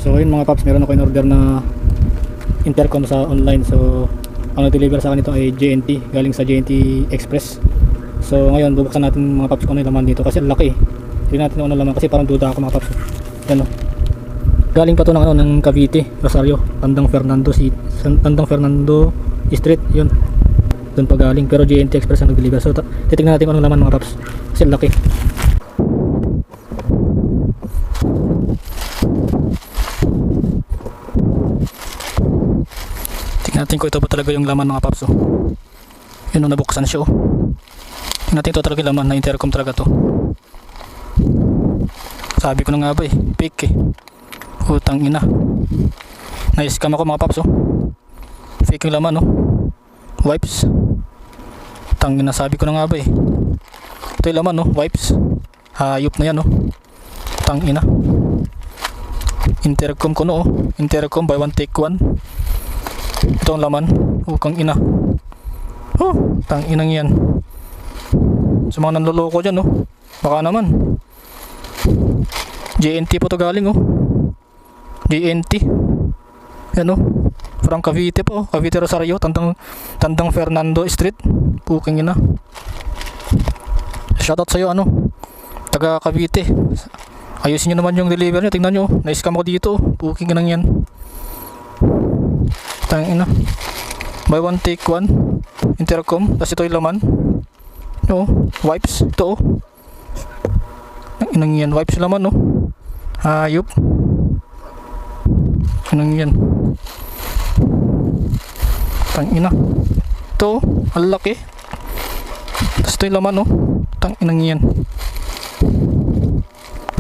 So yun mga paps, meron ako in order na intercom sa online. So ang nag-deliver sa akin ito ay JNT, galing sa JNT Express. So ngayon bubuksan natin mga paps kung ano yung laman dito kasi ang laki. Tingnan natin kung ano laman kasi parang duda ako mga paps. Yan o. Galing pa to ng ng Cavite, Rosario, Tandang Fernando Street, yun. Doon pa galing, pero JNT Express ang nag-deliver. So titingnan natin kung ano laman mga paps kasi ang laki. Tingnan natin kung ito ba talaga yung laman mga paps. Yun o, nabuksan siya o. Tingnan natin ito talaga yung laman, na intercom talaga to. Sabi ko na nga ba fake utang ina. Na-scam ako mga paps fake yung laman wipes. Utang ina, sabi ko na nga ba ito yung laman wipes. Hayop na yan utang ina. Intercom ko intercom buy one take one. Ito ang laman, ukang ina. Utang inang yan. Sa mga nanloloko dyan baka naman JNT po to galing JNT. Yan from Cavite po, Cavite Rosario, Tandang Fernando Street. Puking ina. Shoutout sa iyo taga Cavite. Ayusin niyo naman yung delivery niyo. Tingnan niyo, na-scam ako dito. Puking inang yan. Tang ina. Buy one take one. Intercom, tapos ito yung laman. Wipes ito ang inang yan, wipes yung laman hayop. Anong yan? Tang ina. Ito, ang laki. Tapos ito yung laman tang inang yan.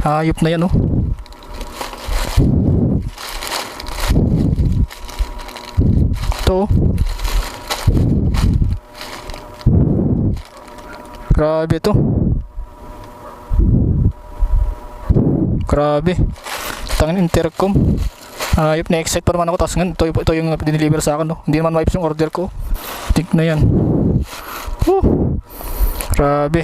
Hayop na yan Ito. Grabe to. Grabe. Tangin intercom. Ayop, na-excite pa naman ako. Tapos ito yung dineliver sa akin Hindi naman wipes yung order ko. Tignan yan. Grabe.